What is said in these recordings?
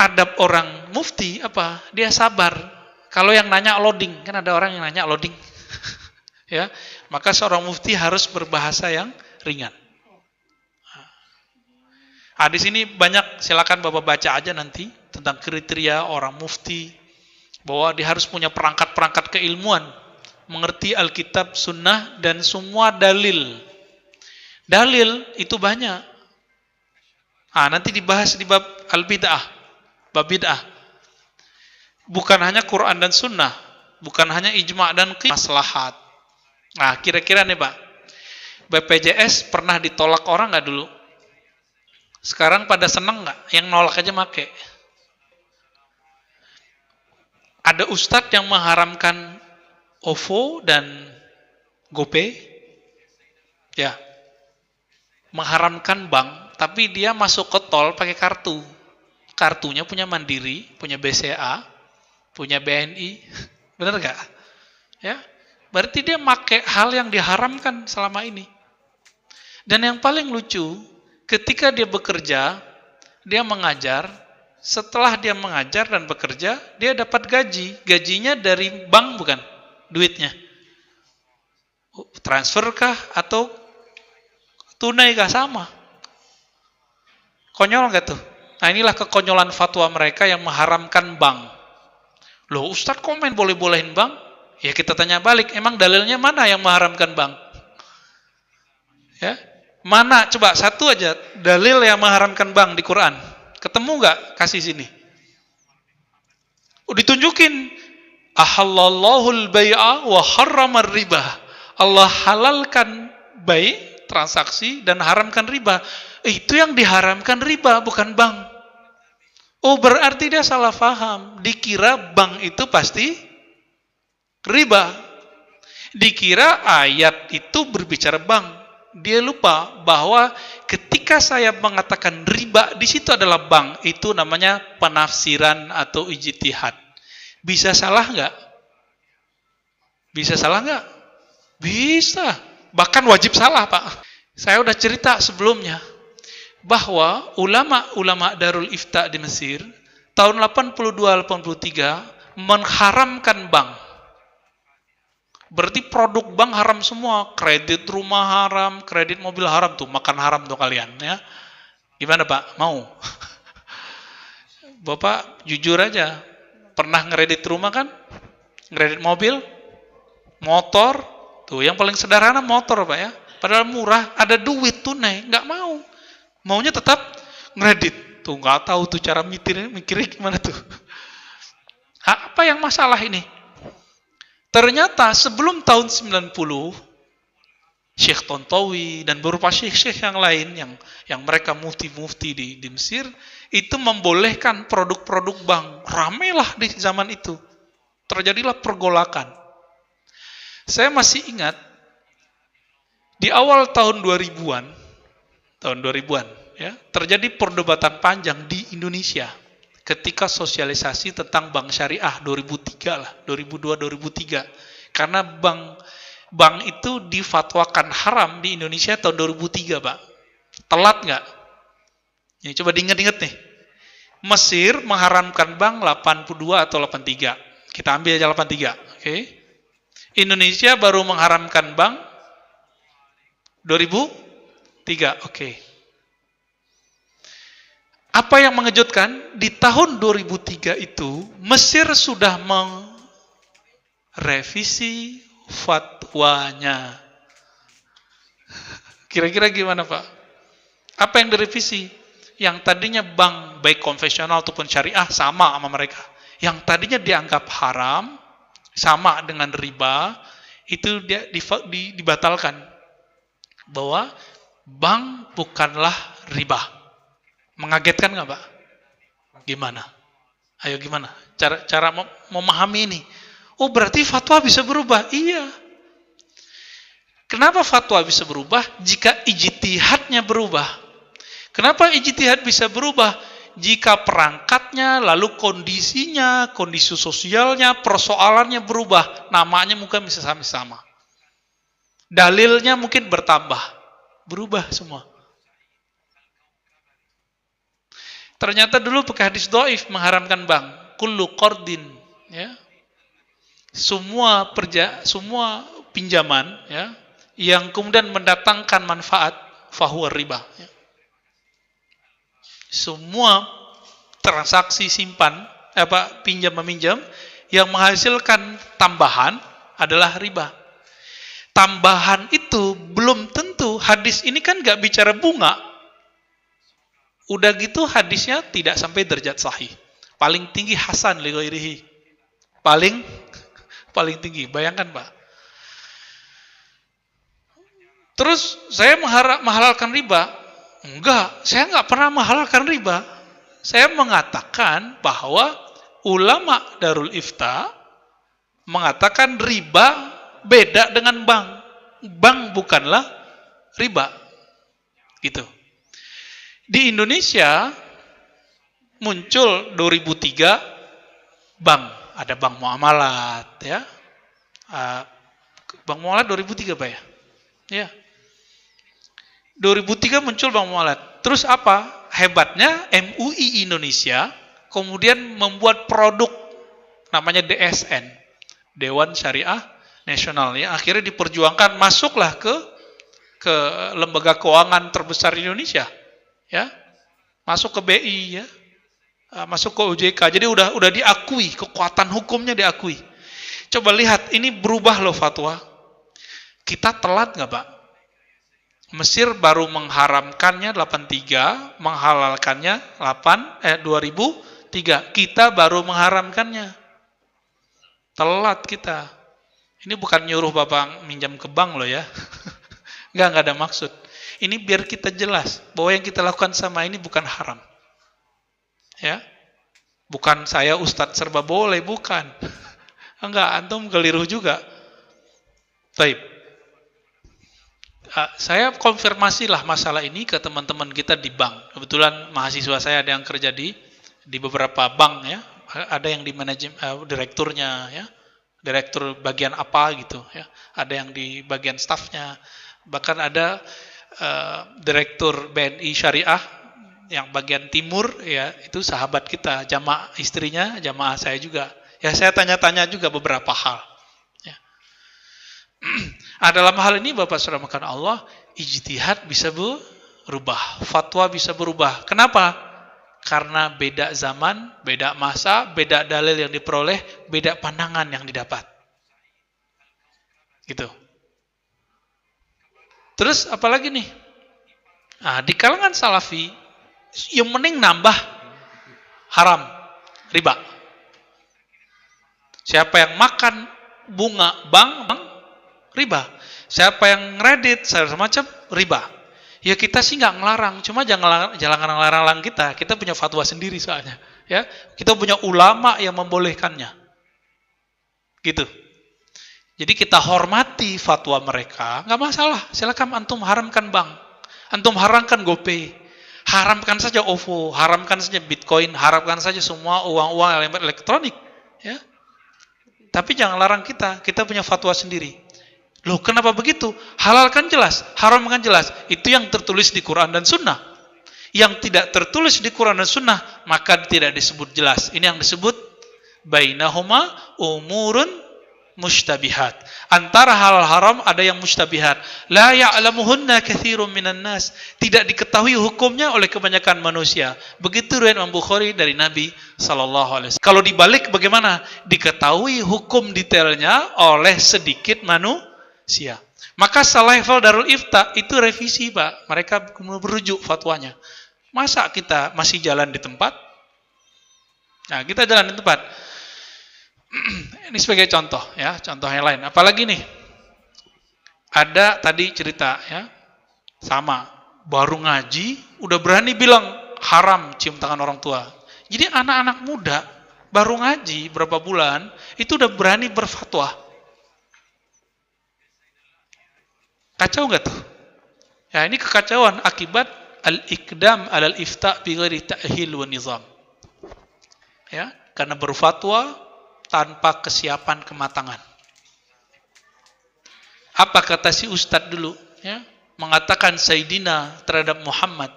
adab orang mufti apa? Dia sabar. Kalau yang nanya loading, kan ada orang yang nanya loading. Ya, maka seorang mufti harus berbahasa yang ringan. Di sini banyak, silakan Bapak baca aja nanti tentang kriteria orang mufti, bahwa dia harus punya perangkat-perangkat keilmuan, mengerti Alkitab, Sunnah, dan semua dalil. Dalil itu banyak. Nanti dibahas di bab al-bid'ah, bab bid'ah. Bukan hanya Quran dan Sunnah, bukan hanya ijma' dan maslahat. Kira-kira nih Pak, BPJS pernah ditolak orang nggak dulu? Sekarang pada seneng nggak? Yang nolak aja make. Ada ustadz yang mengharamkan OVO dan GoPay, ya, mengharamkan bank, tapi dia masuk ke tol pakai kartu. Kartunya punya Mandiri, punya BCA, punya BNI, benar nggak? Ya, berarti dia pakai hal yang diharamkan selama ini. Dan yang paling lucu, ketika dia bekerja, dia mengajar, setelah dia mengajar dan bekerja, dia dapat gaji. Gajinya dari bank bukan? Duitnya. Transfer kah? Atau tunai kah? Sama. Konyol nggak tuh? Inilah kekonyolan fatwa mereka yang mengharamkan bank. Loh, Ustadz komen boleh-bolehin bank? Ya kita tanya balik, emang dalilnya mana yang mengharamkan bank? Ya, mana? Coba satu aja dalil yang mengharamkan bank di Quran. Ketemu nggak? Kasih sini. Ditunjukin. Ahallallahul bai'a wa harramar riba. Allah halalkan bai, transaksi, dan haramkan riba. Itu yang diharamkan riba, bukan bank. Berarti dia salah paham. Dikira bank itu pasti riba. Dikira ayat itu berbicara bank. Dia lupa bahwa ketika saya mengatakan riba, di situ adalah bank. Itu namanya penafsiran atau ijtihad. Bisa salah nggak? Bisa salah nggak? Bisa. Bahkan wajib salah, Pak. Saya udah cerita sebelumnya bahwa ulama-ulama Darul Ifta di Mesir tahun 82-83 mengharamkan bank. Berarti produk bank haram semua, kredit rumah haram, kredit mobil haram, tuh makan haram tuh kalian ya. Gimana Pak? Mau? Bapak jujur aja, pernah ngeredit rumah kan? Ngeredit mobil, motor, tuh yang paling sederhana motor Pak ya. Padahal murah, ada duit tunai, nggak mau. Maunya tetap ngeredit, tuh nggak tahu tuh cara mikirnya gimana tuh. Apa yang masalah ini? Ternyata sebelum tahun 90, Syekh Tontowi dan beberapa syekh-syekh yang lain yang mereka mufti-mufti di Mesir itu membolehkan produk-produk bank. Ramailah di zaman itu. Terjadilah pergolakan. Saya masih ingat di awal tahun 2000-an ya, terjadi perdebatan panjang di Indonesia ketika sosialisasi tentang bank syariah 2003 lah, 2002-2003. Karena bank itu difatwakan haram di Indonesia tahun 2003, Pak. Telat nggak? Ya, coba diingat-ingat nih. Mesir mengharamkan bank 82 atau 83. Kita ambil aja 83, oke? Indonesia baru mengharamkan bank 2003, oke. Apa yang mengejutkan, di tahun 2003 itu, Mesir sudah merevisi fatwanya. Kira-kira gimana Pak? Apa yang direvisi? Yang tadinya bank, baik konvensional ataupun syariah, sama mereka. Yang tadinya dianggap haram, sama dengan riba, itu dibatalkan. Bahwa bank bukanlah riba. Mengagetkan nggak Pak? Gimana? Ayo gimana? Cara memahami ini. Berarti fatwa bisa berubah? Iya. Kenapa fatwa bisa berubah? Jika ijtihadnya berubah. Kenapa ijtihad bisa berubah? Jika perangkatnya, lalu kondisinya, kondisi sosialnya, persoalannya berubah. Namanya mungkin bisa sama-sama. Dalilnya mungkin bertambah. Berubah semua. Ternyata dulu pakai hadis dhaif mengharamkan bank. Kullu qardin, ya. Semua pinjaman, ya, yang kemudian mendatangkan manfaat, fahuwa riba. Ya. Semua transaksi pinjam meminjam yang menghasilkan tambahan adalah riba. Tambahan itu belum tentu, hadis ini kan gak bicara bunga. Udah gitu hadisnya tidak sampai derajat sahih. Paling tinggi hasan li ghairihi. Paling tinggi. Bayangkan, Pak. Terus saya menghalalkan riba? Enggak, saya enggak pernah menghalalkan riba. Saya mengatakan bahwa ulama Darul Ifta mengatakan riba beda dengan bank. Bank bukanlah riba. Gitu. Di Indonesia muncul 2003 bank, ada bank muamalat, ya. Bank muamalat 2003, Pak, ya. Ya. 2003 muncul bank muamalat. Terus apa? Hebatnya MUI Indonesia kemudian membuat produk namanya DSN, Dewan Syariah Nasional, ya. Akhirnya diperjuangkan, masuklah ke lembaga keuangan terbesar di Indonesia. Ya, masuk ke BI, ya, masuk ke OJK. Jadi udah diakui, kekuatan hukumnya diakui. Coba lihat, ini berubah loh fatwa. Kita telat nggak, Pak? Mesir baru mengharamkannya 83, menghalalkannya 2003. Kita baru mengharamkannya. Telat kita. Ini bukan nyuruh Bapak minjam ke bank loh, ya. Nggak ada maksud. Ini biar kita jelas bahwa yang kita lakukan sama ini bukan haram. Ya. Bukan saya ustadz serba boleh, bukan. Enggak, antum keliru juga. Baik. Saya konfirmasilah masalah ini ke teman-teman kita di bank. Kebetulan mahasiswa saya ada yang kerja di beberapa bank, ya. Ada yang di manajemen, direkturnya, ya. Direktur bagian apa gitu, ya. Ada yang di bagian stafnya. Bahkan ada direktur BNI Syariah yang bagian timur, ya, itu sahabat kita, jamaah istrinya, jamaah saya juga. Ya, saya tanya-tanya juga beberapa hal. Ya. Dalam hal ini Bapak Saudara makan Allah, ijtihad bisa berubah, fatwa bisa berubah. Kenapa? Karena beda zaman, beda masa, beda dalil yang diperoleh, beda pandangan yang didapat. Gitu. Terus apalagi nih? Di kalangan salafi yang mending nambah haram, riba. Siapa yang makan bunga bank, riba. Siapa yang ngredit semacam riba. Ya kita sih nggak ngelarang, cuma jangan ngelarang kita. Kita punya fatwa sendiri soalnya, ya. Kita punya ulama yang membolehkannya. Gitu. Jadi kita hormati fatwa mereka, nggak masalah. Silakan antum haramkan bank, antum haramkan GoPay, haramkan saja OVO, haramkan saja Bitcoin, haramkan saja semua uang-uang elektronik, ya. Tapi jangan larang kita punya fatwa sendiri. Loh, kenapa begitu? Halalkan jelas, haramkan jelas. Itu yang tertulis di Quran dan Sunnah. Yang tidak tertulis di Quran dan Sunnah, maka tidak disebut jelas. Ini yang disebut bainahuma umurun mustabihat. Antara halal haram ada yang mustabihat. La ya'lamuhunna katsirun minan nas. Tidak diketahui hukumnya oleh kebanyakan manusia. Begitu riwayat Imam Bukhari dari Nabi sallallahu alaihi wasallam. Kalau dibalik bagaimana? Diketahui hukum detailnya oleh sedikit manusia. Maka selevel Darul Ifta itu revisi, Pak. Mereka merujuk fatwanya. Masa kita masih jalan di tempat? Nah, kita jalan di tempat. Ini sebagai contoh, ya, contoh yang lain. Apalagi nih, ada tadi cerita, ya, sama baru ngaji udah berani bilang haram cium tangan orang tua. Jadi anak-anak muda baru ngaji berapa bulan itu udah berani berfatwa. Kacau nggak tuh? Ya, ini kekacauan akibat al-iqdam alal ifta bi ghairi ta'hil wa nizam. Ya, karena berfatwa tanpa kesiapan kematangan. Apa kata si ustadz dulu, ya? Mengatakan Sayyidina terhadap Muhammad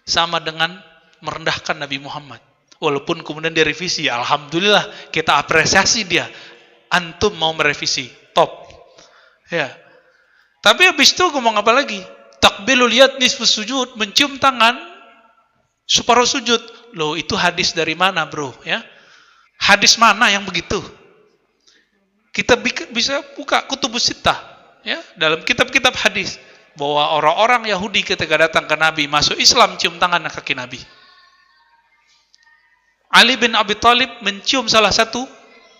sama dengan merendahkan Nabi Muhammad. Walaupun kemudian direvisi, alhamdulillah kita apresiasi dia. Antum mau merevisi, top. Ya. Tapi habis itu ngomong apa lagi? Takbilul yad nisfus sujud, mencium tangan separuh sujud. Loh, itu hadis dari mana, bro? Ya. Hadis mana yang begitu? Kita bisa buka kutubus sittah, ya, dalam kitab-kitab hadis bahwa orang-orang Yahudi ketika datang ke Nabi masuk Islam cium tangan kaki Nabi. Ali bin Abi Thalib mencium salah satu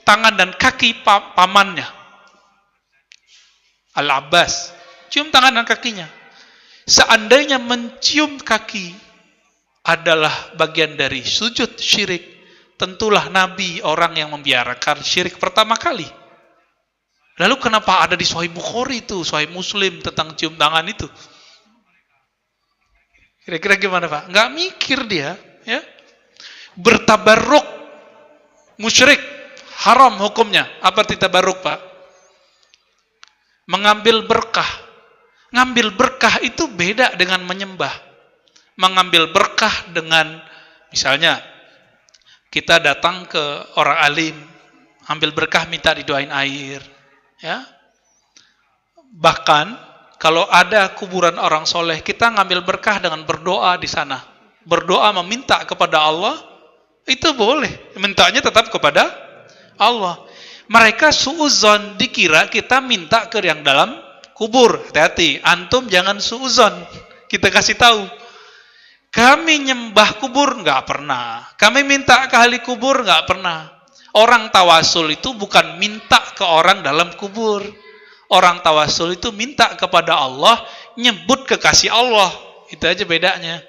tangan dan kaki pamannya, Al-Abbas, cium tangan dan kakinya. Seandainya mencium kaki adalah bagian dari sujud syirik, tentulah Nabi orang yang membiarkan syirik pertama kali. Lalu kenapa ada di Sahih Bukhari itu, Sahih Muslim tentang cium tangan itu? Kira-kira gimana, Pak? Nggak mikir dia, ya. Bertabarruk musyrik, haram hukumnya. Apa arti tabarruk, Pak? Mengambil berkah. Ngambil berkah itu beda dengan menyembah. Mengambil berkah dengan, misalnya kita datang ke orang alim, ambil berkah minta didoain air, ya. Bahkan kalau ada kuburan orang soleh, kita ngambil berkah dengan berdoa di sana. Berdoa meminta kepada Allah, itu boleh. Mintanya tetap kepada Allah. Mereka suuzon, dikira kita minta ke yang dalam kubur. Hati-hati, antum jangan suuzon. Kita kasih tahu. Kami nyembah kubur nggak pernah. Kami minta ke ahli kubur nggak pernah. Orang tawasul itu bukan minta ke orang dalam kubur. Orang tawasul itu minta kepada Allah, nyebut kekasih Allah. Itu aja bedanya.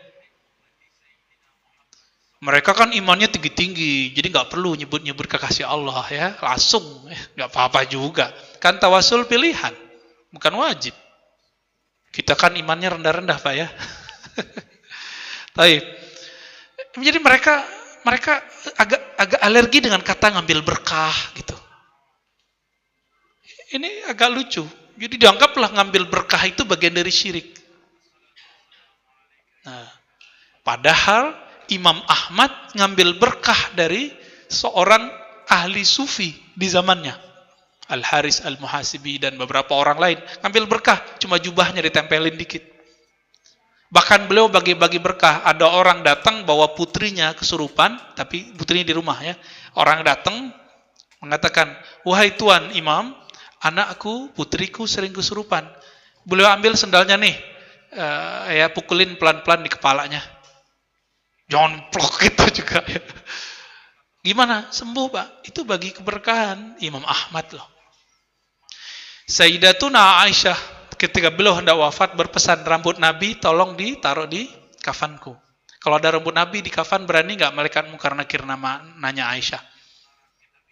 Mereka kan imannya tinggi-tinggi, jadi nggak perlu nyebut-nyebut kekasih Allah, ya, langsung, nggak apa-apa juga. Kan tawasul pilihan, bukan wajib. Kita kan imannya rendah-rendah, Pak, ya. Baik. Jadi mereka agak alergi dengan kata ngambil berkah gitu. Ini agak lucu. Jadi dianggaplah ngambil berkah itu bagian dari syirik. Nah, padahal Imam Ahmad ngambil berkah dari seorang ahli sufi di zamannya. Al-Haris Al-Muhasibi dan beberapa orang lain ngambil berkah, cuma jubahnya ditempelin dikit. Bahkan beliau bagi-bagi berkah. Ada orang datang bawa putrinya kesurupan, tapi putrinya di rumah, ya. Orang datang mengatakan, "Wahai Tuan Imam, anakku, putriku sering kesurupan." Beliau ambil sendalnya nih, ya, pukulin pelan-pelan di kepalanya. Jangan plok gitu juga, ya. Gimana? Sembuh, Pak. Itu bagi keberkahan Imam Ahmad loh. Sayyidatuna Aisyah ketika beliau hendak wafat berpesan, rambut Nabi tolong ditaruh di kafanku. Kalau ada rambut Nabi di kafan, berani nggak malaikat munkar nakir nanya Aisyah?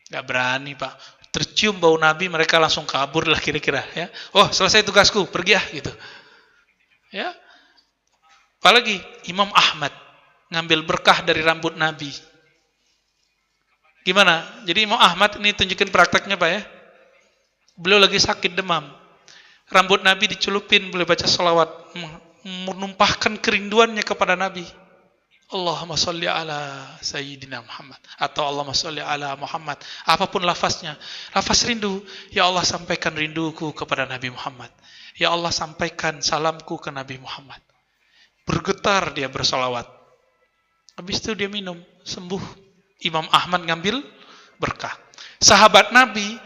Nggak berani, Pak. Tercium bau Nabi, mereka langsung kabur lah kira-kira, ya. Oh, selesai tugasku, pergi ya, gitu. Ya. Apalagi Imam Ahmad ngambil berkah dari rambut Nabi. Gimana? Jadi Imam Ahmad ini tunjukin prakteknya, Pak, ya. Beliau lagi sakit demam. Rambut Nabi dicelupin, beliau baca salawat, menumpahkan kerinduannya kepada Nabi. Allahumma sholli ala Sayyidina Muhammad. Atau Allahumma sholli ala Muhammad. Apapun lafaznya. Lafaz rindu. Ya Allah, sampaikan rinduku kepada Nabi Muhammad. Ya Allah, sampaikan salamku ke Nabi Muhammad. Bergetar dia bersalawat. Habis itu dia minum, sembuh. Imam Ahmad ngambil berkah. Sahabat Nabi,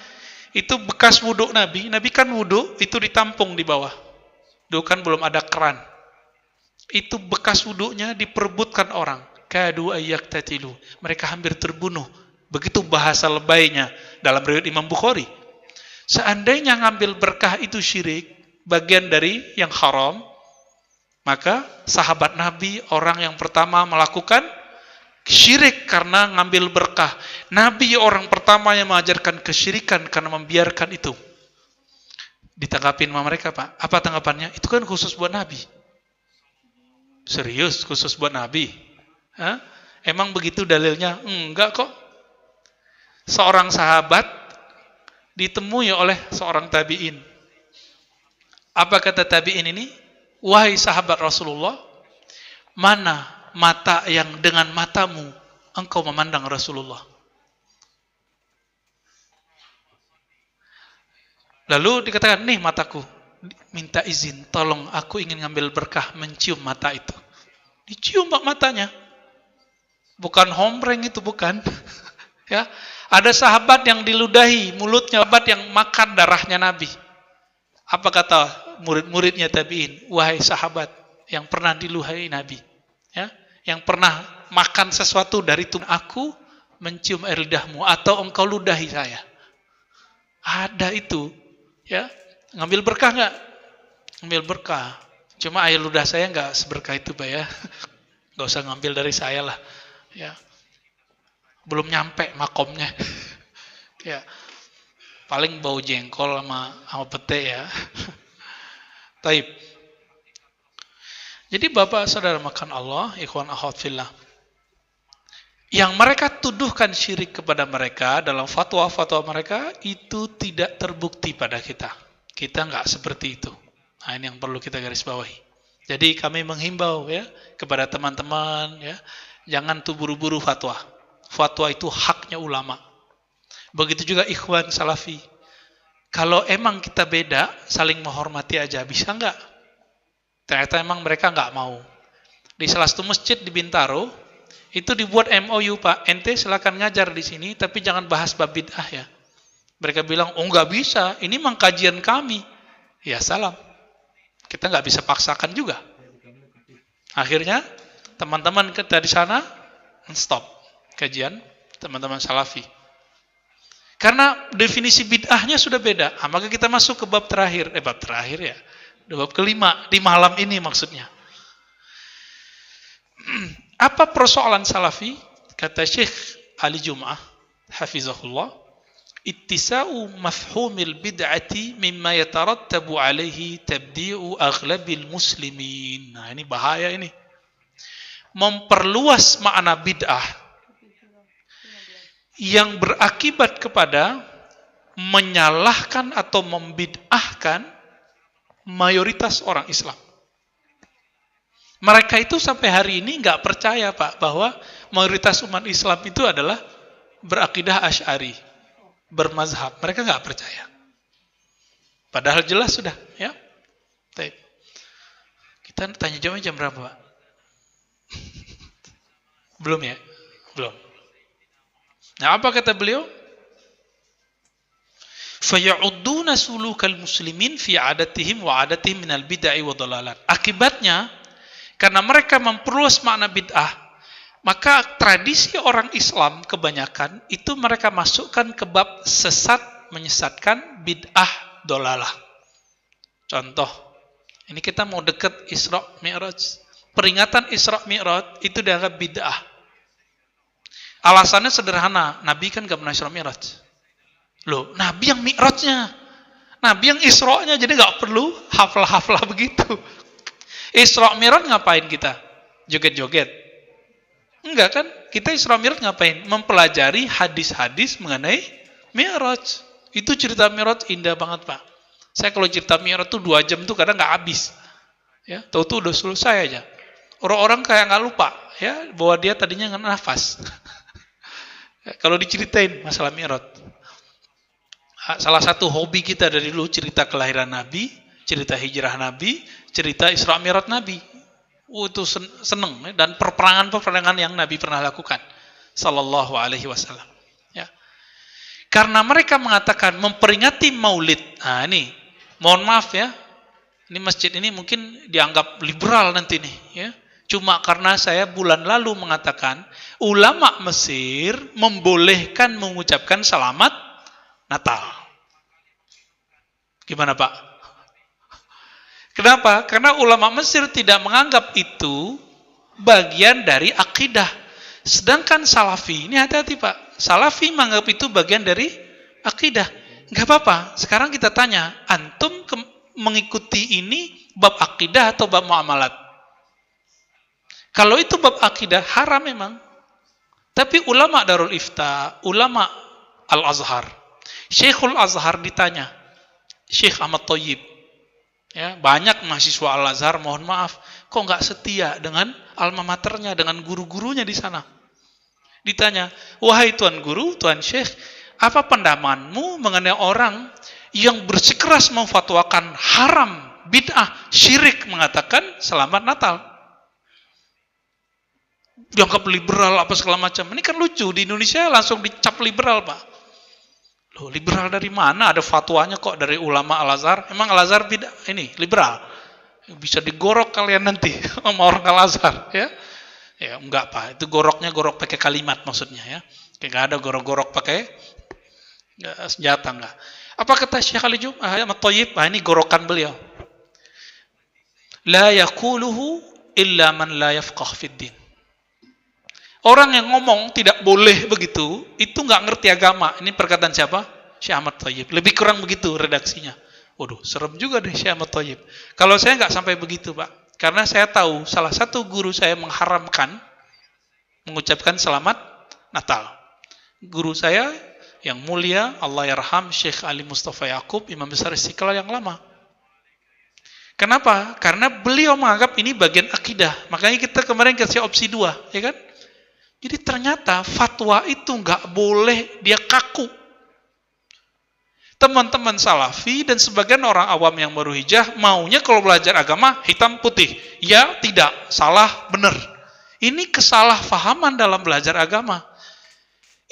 itu bekas wuduk Nabi. Nabi kan wuduk, itu ditampung di bawah. Dulu kan belum ada keran. Itu bekas wuduknya diperebutkan orang. Kadu ayyaktatilu. Mereka hampir terbunuh. Begitu bahasa lebaynya dalam riwayat Imam Bukhari. Seandainya ngambil berkah itu syirik, bagian dari yang haram, maka sahabat Nabi orang yang pertama melakukan syirik karena ngambil berkah. Nabi orang pertama yang mengajarkan kesyirikan karena membiarkan itu. Ditanggapin sama mereka, Pak. Apa tanggapannya? Itu kan khusus buat Nabi. Serius khusus buat Nabi? Hah? Emang begitu dalilnya? Enggak kok. Seorang sahabat ditemui oleh seorang tabi'in. Apa kata tabi'in ini? Wahai sahabat Rasulullah, mana mata yang dengan matamu engkau memandang Rasulullah? Lalu dikatakan, nih mataku, minta izin, tolong aku ingin ngambil berkah mencium mata itu. Dicium pak matanya. Bukan hombreng itu, bukan. Ya, ada sahabat yang diludahi mulutnya, sahabat yang makan darahnya Nabi. Apa kata murid-muridnya tabi'in? Wahai sahabat yang pernah diludahi Nabi, ya, yang pernah makan sesuatu dari tubuh aku, mencium air lidahmu atau engkau ludahi saya. Ada itu, ya. Ngambil berkah nggak? Ngambil berkah. Cuma air ludah saya nggak seberkah itu, Pak, ya. Nggak usah ngambil dari saya lah, ya. Belum nyampe makomnya. Ya. Paling bau jengkol sama pete, ya. Taib. Jadi Bapak Saudara makan Allah, ikhwan akhwat fillah, yang mereka tuduhkan syirik kepada mereka dalam fatwa-fatwa mereka itu tidak terbukti pada kita. Kita nggak seperti itu. Nah, ini yang perlu kita garis bawahi. Jadi kami menghimbau, ya, kepada teman-teman, ya, jangan buru-buru fatwa. Fatwa itu haknya ulama. Begitu juga ikhwan salafi. Kalau emang kita beda, saling menghormati aja, bisa nggak? Ternyata emang mereka nggak mau. Di salah satu masjid di Bintaro, itu dibuat MOU, Pak. Ente silakan ngajar di sini, tapi jangan bahas bab bid'ah, ya. Mereka bilang, oh nggak bisa, ini memang kajian kami. Ya salam. Kita nggak bisa paksakan juga. Akhirnya, teman-teman kita di sana, stop kajian teman-teman salafi. Karena definisi bid'ahnya sudah beda. Nah, maka kita masuk ke bab terakhir. Bab terakhir, ya. Bab kelima, di malam ini maksudnya. Apa persoalan salafi? Kata Syekh Ali Jum'ah, hafizahullah, ittisa'u mafhumil bid'ati mimma yatarattabu alaihi tabdi'u aghlabil muslimin. Nah, ini bahaya ini. Memperluas makna bid'ah yang berakibat kepada menyalahkan atau membid'ahkan mayoritas orang Islam. Mereka itu sampai hari ini nggak percaya, Pak, bahwa mayoritas umat Islam itu adalah berakidah Asy'ari, bermazhab. Mereka nggak percaya. Padahal jelas sudah, ya. Kita tanya jawabnya jam berapa, Pak? Belum, ya? Belum. Nah, apa kata beliau? Faya'udduna sulukal muslimin fi 'adatihim wa 'adatihim minal bid'ah wa dhalalat. Akibatnya, karena mereka memperluas makna bid'ah, maka tradisi orang Islam kebanyakan itu mereka masukkan ke bab sesat, menyesatkan, bid'ah, dhalalah. Contoh, ini kita mau dekat Isra Mi'raj. Peringatan Isra Mi'raj itu dianggap bid'ah. Alasannya sederhana, Nabi kan gak pernah Isra Mi'raj. Loh, Nabi yang Mi'rajnya, Nabi yang Isra-nya, jadi gak perlu hafal-hafal begitu. Isra Mi'raj ngapain kita? Joget-joget? Enggak kan? Kita Isra Mi'raj ngapain? Mempelajari hadis-hadis mengenai Mi'raj. Itu cerita Mi'raj indah banget, Pak. Saya kalau cerita Mi'raj tuh 2 jam tuh kadang gak habis. Ya, tahu-tahu udah selesai aja. Orang-orang kayak gak lupa, ya, bahwa dia tadinya nggak nafas. Kalau diceritain masalah Mi'raj. Salah satu hobi kita dari dulu cerita kelahiran Nabi, cerita hijrah Nabi, cerita Isra Mi'raj Nabi. Itu seneng, dan peperangan-peperangan yang Nabi pernah lakukan sallallahu alaihi wasallam. Ya. Karena mereka mengatakan memperingati Maulid. Nah, ini mohon maaf, ya. Ini masjid ini mungkin dianggap liberal nanti nih, ya. Cuma karena saya bulan lalu mengatakan ulama Mesir membolehkan mengucapkan selamat Natal. Gimana, Pak? Kenapa? Karena ulama Mesir tidak menganggap itu bagian dari akidah. Sedangkan Salafi, ini hati-hati, Pak. Salafi menganggap itu bagian dari akidah. Enggak apa-apa. Sekarang kita tanya, antum mengikuti ini bab akidah atau bab muamalat? Kalau itu bab akidah, haram memang. Tapi ulama Darul Ifta, ulama Al-Azhar, Syekhul Azhar ditanya, Syekh Ahmad Thayyib, Ya, banyak mahasiswa Al-Azhar, mohon maaf, kok nggak setia dengan alma maternya, dengan guru-gurunya di sana. Ditanya, wahai Tuan Guru, Tuan Syekh, apa pandanganmu mengenai orang yang bersikeras memfatwakan haram, bid'ah, syirik, mengatakan selamat Natal? Dianggap liberal apa segala macam. Ini kan lucu, di Indonesia langsung dicap liberal, Pak. Loh, liberal dari mana? Ada fatwanya kok dari ulama Al-Azhar. Emang Al-Azhar bid'ah ini liberal? Bisa digorok kalian nanti sama orang Al-Azhar, ya? Ya, enggak, Pak. Itu goroknya gorok pakai kalimat maksudnya, ya. Kayak enggak ada gorok-gorok pakai senjata, enggak. Apa kata Syekh Ali Ahmad Thayyib? Ini gorokan beliau. La yaquluhu illa man la yafqah fid din. Orang yang ngomong tidak boleh begitu, itu nggak ngerti agama. Ini perkataan siapa? Syekh Ahmad Thayyib. Lebih kurang begitu redaksinya. Waduh, serem juga deh Syekh Ahmad Thayyib. Kalau saya nggak sampai begitu, Pak. Karena saya tahu salah satu guru saya mengharamkan mengucapkan selamat Natal. Guru saya yang mulia, Allah yarham, Syekh Ali Mustafa Yaqub, Imam Besar Istiqlal yang lama. Kenapa? Karena beliau menganggap ini bagian akidah. Makanya kita kemarin kasih opsi 2, ya kan? Jadi ternyata fatwa itu nggak boleh dia kaku. Teman-teman salafi dan sebagian orang awam yang baru hijrah maunya kalau belajar agama hitam putih. Ya, tidak, salah, benar. Ini kesalahpahaman dalam belajar agama.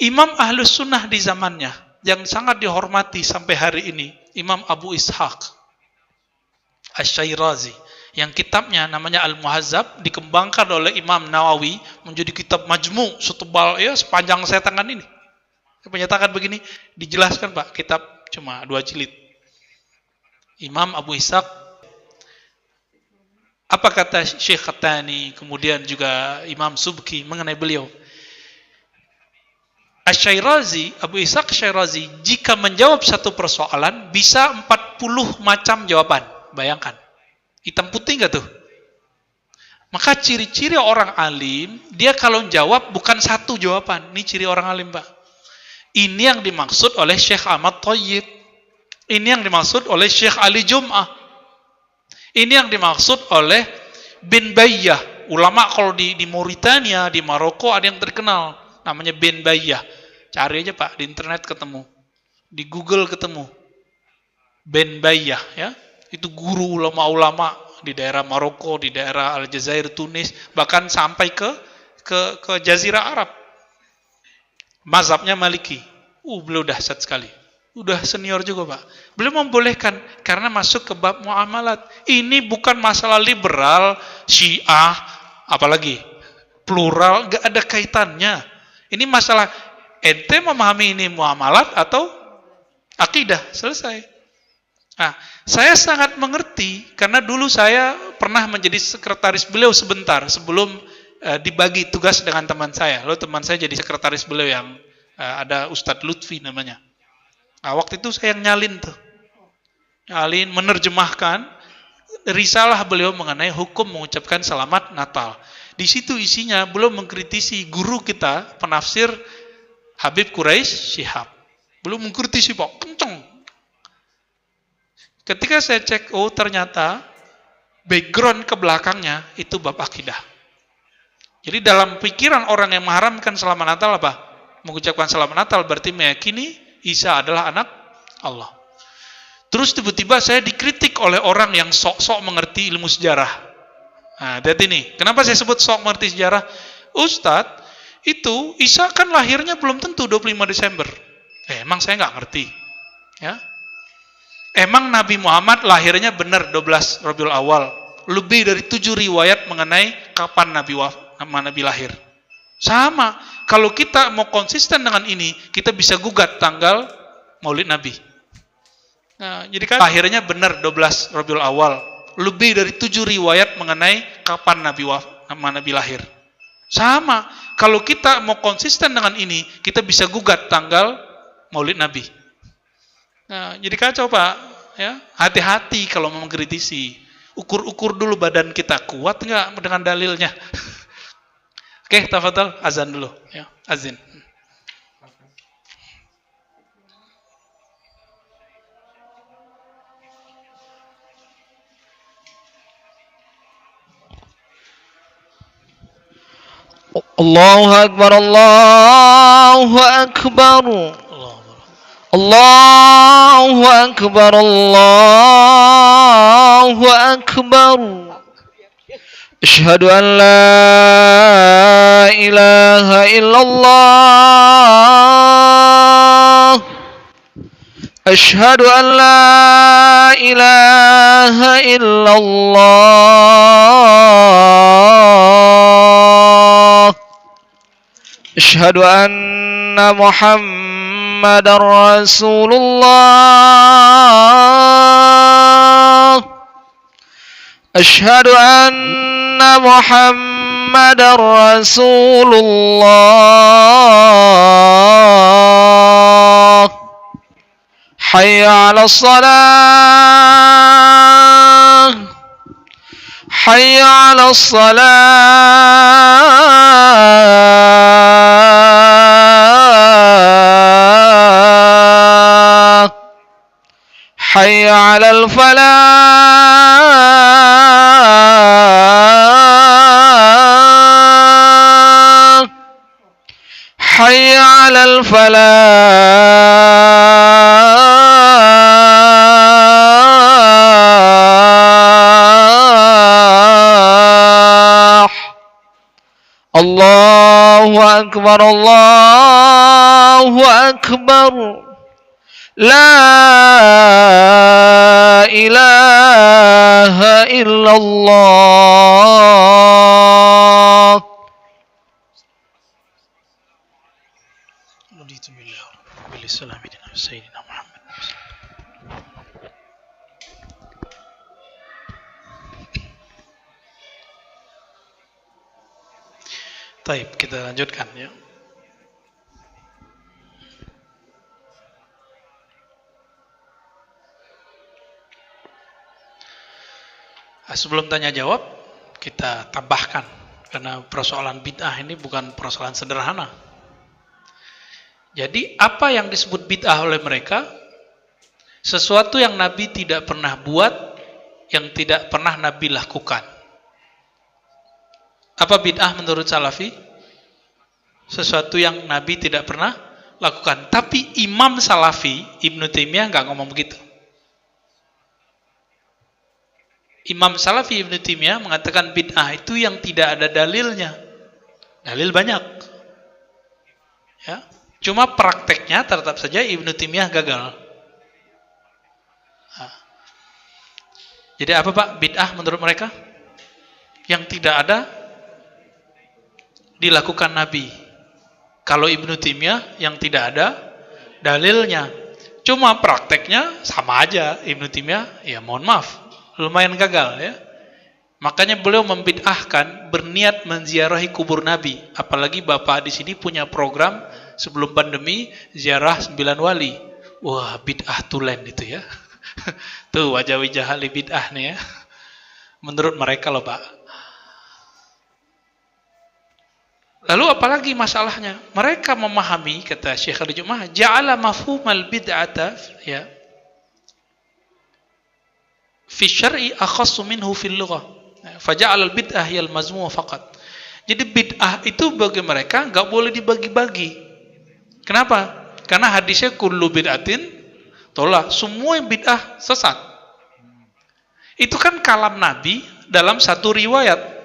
Imam Ahlus Sunnah di zamannya yang sangat dihormati sampai hari ini, Imam Abu Ishaq Asy-Syairazi, yang kitabnya namanya Al-Muhazzab dikembangkan oleh Imam Nawawi menjadi kitab majmu setebal ya sepanjang saya tangan ini. Saya punya tangan begini, dijelaskan Pak, kitab cuma 2 jilid. Imam Abu Ishaq, apa kata Syekh Khatani, kemudian juga Imam Subki mengenai beliau? Asy-Syairazi, Abu Ishaq Asy-Syairazi, jika menjawab satu persoalan bisa 40 macam jawaban. Bayangkan. Hitam putih nggak tuh? Maka ciri-ciri orang alim, dia kalau jawab bukan satu jawaban. Ini ciri orang alim, Pak. Ini yang dimaksud oleh Syekh Ahmad Thayyib. Ini yang dimaksud oleh Syekh Ali Jum'ah. Ini yang dimaksud oleh Bin Bayyah. Ulama kalau di Mauritania, di Maroko ada yang terkenal. Namanya Bin Bayyah. Cari aja Pak, di internet ketemu. Di Google ketemu. Bin Bayyah, ya. Itu guru ulama-ulama di daerah Maroko, di daerah Aljazair, Tunis, bahkan sampai ke Jazirah Arab. Mazhabnya Maliki. Beliau dahsyat sekali. Udah senior juga, Pak. Beliau membolehkan karena masuk ke bab muamalat. Ini bukan masalah liberal, Syiah, apalagi plural, enggak ada kaitannya. Ini masalah ente memahami ini muamalat atau akidah, selesai. Nah, saya sangat mengerti karena dulu saya pernah menjadi sekretaris beliau sebentar sebelum dibagi tugas dengan teman saya. Lalu teman saya jadi sekretaris beliau yang ada Ustadz Lutfi namanya. Nah, waktu itu saya yang nyalin tuh. Nyalin, menerjemahkan risalah beliau mengenai hukum mengucapkan selamat Natal. Di situ isinya belum mengkritisi guru kita, penafsir Habib Quraisy Syihab. Belum mengkritisi, Pak, kenceng. Ketika saya cek, ternyata background ke belakangnya itu bab akidah. Jadi dalam pikiran orang yang mengharamkan selamat Natal apa? Mengucapkan selamat Natal berarti meyakini Isa adalah anak Allah. Terus tiba-tiba saya dikritik oleh orang yang sok-sok mengerti ilmu sejarah. Nah, lihat ini. Kenapa saya sebut sok mengerti sejarah? Ustadz, itu Isa kan lahirnya belum tentu 25 Desember. Emang saya nggak ngerti. Ya. Emang Nabi Muhammad lahirnya benar 12 Rabiul Awal. Lebih dari 7 riwayat mengenai kapan Nabi lahir. Sama. Kalau kita mau konsisten dengan ini, kita bisa gugat tanggal Maulid Nabi. Nah, jadi kan lahirnya benar 12 Rabiul Awal. Lebih dari 7 riwayat mengenai kapan Nabi lahir. Sama. Kalau kita mau konsisten dengan ini, kita bisa gugat tanggal Maulid Nabi. Nah, jadi kacau Pak, ya. Hati-hati kalau mau mengkritisi. Ukur-ukur dulu badan kita kuat nggak dengan dalilnya. Oke, tafadhol, azan dulu, ya. Azin. الله أكبر الله أكبر الله أكبر الله أكبر أشهد أن لا إله إلا الله أشهد أن لا إله إلا الله أشهد أن محمد رسول الله أشهد أن محمد رسول الله حي على الصلاة حي على الصلاة حي على الفلاح حي على الفلاح الله أكبر الله أكبر لا إله إلا الله رضيت بالله وبالإسلام دينا سيدنا محمد. Taib, kita lanjutkan ya. Sebelum tanya jawab, kita tambahkan karena persoalan bid'ah ini bukan persoalan sederhana. Jadi apa yang disebut bid'ah oleh mereka? Sesuatu yang Nabi tidak pernah buat, yang tidak pernah Nabi lakukan. Apa bid'ah menurut Salafi? Sesuatu yang Nabi tidak pernah lakukan. Tapi Imam Salafi, Ibnu Taimiyah nggak ngomong begitu. Imam Salafi Ibnu Taimiyah mengatakan bid'ah itu yang tidak ada dalilnya. Dalil banyak. Ya. Cuma prakteknya tetap saja Ibnu Taimiyah gagal. Nah. Jadi apa Pak bid'ah menurut mereka? Yang tidak ada dilakukan Nabi. Kalau Ibnu Taimiyah yang tidak ada dalilnya. Cuma prakteknya sama aja. Ibnu Taimiyah ya mohon maaf lumayan gagal ya. Makanya beliau membid'ahkan berniat menziarahi kubur Nabi. Apalagi Bapak di sini punya program sebelum pandemi ziarah 9 wali. Wah, bid'ah tulen itu ya. Tuh wajah-wajah ahli bid'ah nih ya. Menurut mereka loh, Pak. Lalu apalagi masalahnya? Mereka memahami kata Syekh Ali Jum'ah, ja'ala mafhumal bid'ata ya fi syar'i akhassu minhu fil lughah. Faja'al al-bid'ah yal mazmum faqat. Jadi bid'ah itu bagi mereka enggak boleh dibagi-bagi. Kenapa? Karena hadisnya kullu bid'atin tolak, semua yang bid'ah sesat. Itu kan kalam Nabi dalam satu riwayat.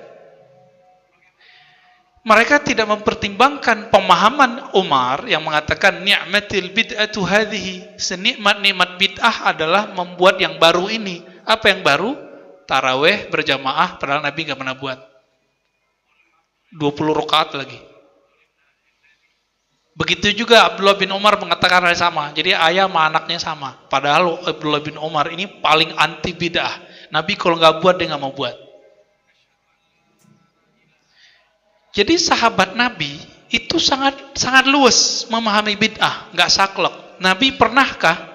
Mereka tidak mempertimbangkan pemahaman Umar yang mengatakan ni'matil bid'atu hadhihi, senikmat-nikmat bid'ah adalah membuat yang baru ini. Apa yang baru? Tarawih berjamaah padahal Nabi enggak pernah buat. 20 rakaat lagi. Begitu juga Abdullah bin Umar mengatakan hal yang sama. Jadi ayah sama anaknya sama. Padahal Abdullah bin Umar ini paling anti bid'ah. Nabi kalau nggak buat dia nggak mau buat. Jadi sahabat Nabi itu sangat luas memahami bid'ah, nggak saklek. Nabi pernahkah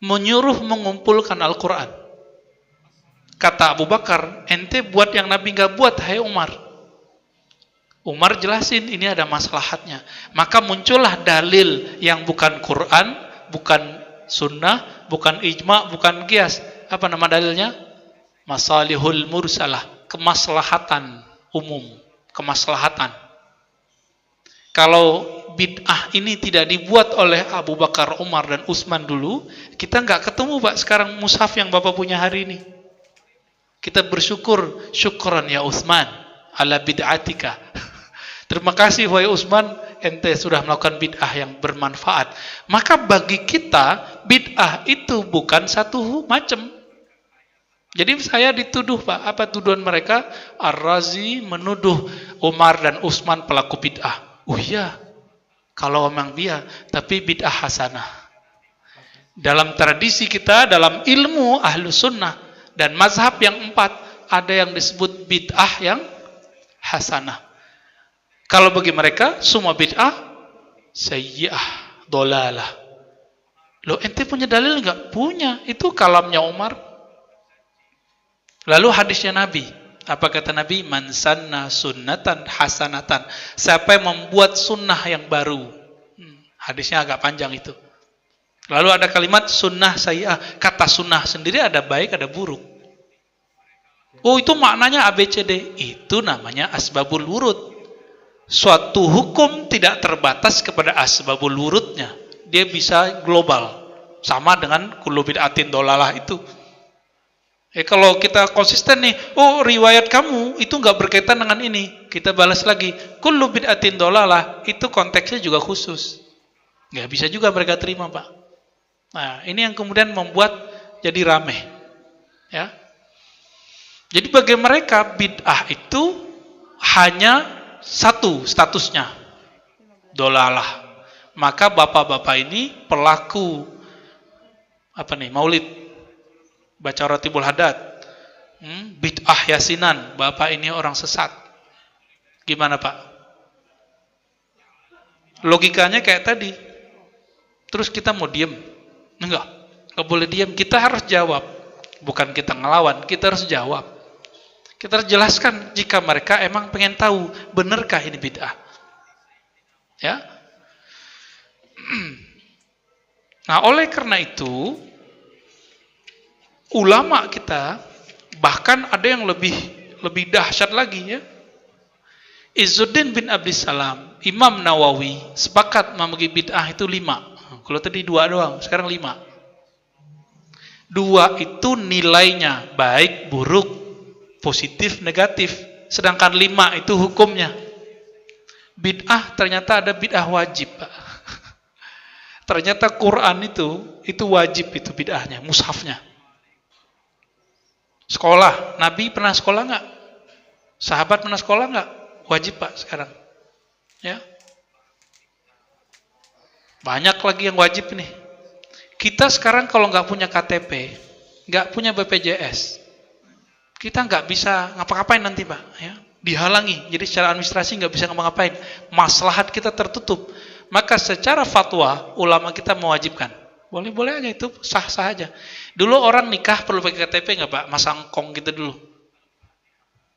menyuruh mengumpulkan Al-Quran? Kata Abu Bakar, ente buat yang Nabi nggak buat, hai Umar. Umar jelasin ini ada maslahatnya. Maka muncullah dalil yang bukan Quran, bukan sunnah, bukan ijma, bukan qiyas. Apa nama dalilnya? Masalihul mursalah, kemaslahatan umum, kemaslahatan. Kalau bid'ah ini tidak dibuat oleh Abu Bakar, Umar, dan Utsman dulu, kita nggak ketemu Pak sekarang mushaf yang Bapak punya hari ini. Kita bersyukur, syukran ya Utsman ala bid'atika. Terima kasih wahai Utsman, ente sudah melakukan bid'ah yang bermanfaat. Maka bagi kita bid'ah itu bukan satu macam. Jadi saya dituduh Pak, apa tuduhan mereka? Ar-Razi menuduh Umar dan Utsman pelaku bid'ah. Oh iya, kalau memang dia, tapi bid'ah hasanah. Dalam tradisi kita, dalam ilmu Ahlus Sunnah dan mazhab yang 4, ada yang disebut bid'ah yang hasanah. Kalau bagi mereka, semua bid'ah sayyi'ah, dolalah. Loh, ente punya dalil enggak? Punya. Itu kalamnya Umar. Lalu hadisnya Nabi. Apa kata Nabi? Man sanna sunnatan hasanatan. Siapa yang membuat sunnah yang baru. Hadisnya agak panjang itu. Lalu ada kalimat sunnah sayyi'ah. Kata sunnah sendiri ada baik, ada buruk. Oh, itu maknanya ABCD. Itu namanya asbabul wurud. Suatu hukum tidak terbatas kepada asbabul wurudnya. Dia bisa global. Sama dengan kullu bid'atin dolalah itu. Kalau kita konsisten nih, oh riwayat kamu itu nggak berkaitan dengan ini. Kita balas lagi, kullu bid'atin dolalah, itu konteksnya juga khusus. Nggak bisa juga mereka terima Pak. Nah, ini yang kemudian membuat jadi rame. Ya. Jadi bagi mereka bid'ah itu hanya satu statusnya, dolalah. Maka bapak-bapak ini pelaku maulid, baca Ratibul Hadad, bid'ah yasinan, bapak ini orang sesat. Gimana Pak? Logikanya kayak tadi. Terus kita mau diem? Enggak boleh diem, kita harus jawab. Bukan kita ngelawan, kita harus jawab. Kita harus jelaskan jika mereka emang pengen tahu, benarkah ini bid'ah. Ya. Nah, oleh karena itu, ulama kita bahkan ada yang lebih dahsyat lagi ya. Izzuddin bin Abdissalam, Imam Nawawi sepakat membagi bid'ah itu 5. Kalau tadi 2 doang, sekarang 5. 2 itu nilainya baik, buruk, positif, negatif. Sedangkan 5 itu hukumnya. Bid'ah ternyata ada bid'ah wajib, Pak. Ternyata Quran itu wajib, itu bid'ahnya, mushafnya. Sekolah, Nabi pernah sekolah nggak? Sahabat pernah sekolah nggak? Wajib Pak sekarang. Ya. Banyak lagi yang wajib nih. Kita sekarang kalau nggak punya KTP, nggak punya BPJS, kita nggak bisa ngapa-ngapain nanti Pak. Ya. Dihalangi, jadi secara administrasi nggak bisa ngapa-ngapain. Maslahat kita tertutup. Maka secara fatwa, ulama kita mewajibkan. Boleh-boleh aja, itu sah-sah aja. Dulu orang nikah perlu pakai KTP nggak Pak? Masang kong kita dulu.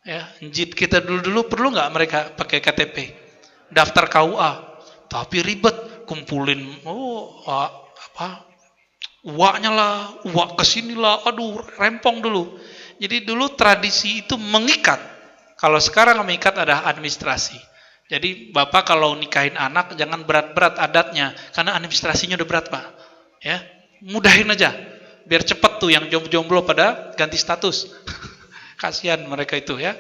Ya, njit kita dulu perlu nggak mereka pakai KTP? Daftar KUA. Tapi ribet, kumpulin uaknya lah, uak kesini lah, aduh rempong dulu. Jadi dulu tradisi itu mengikat. Kalau sekarang mengikat ada administrasi. Jadi bapak kalau nikahin anak jangan berat-berat adatnya, karena administrasinya udah berat Pak. Ya, mudahin aja, biar cepet tuh yang jomblo-jomblo pada ganti status. Kasihan mereka itu ya.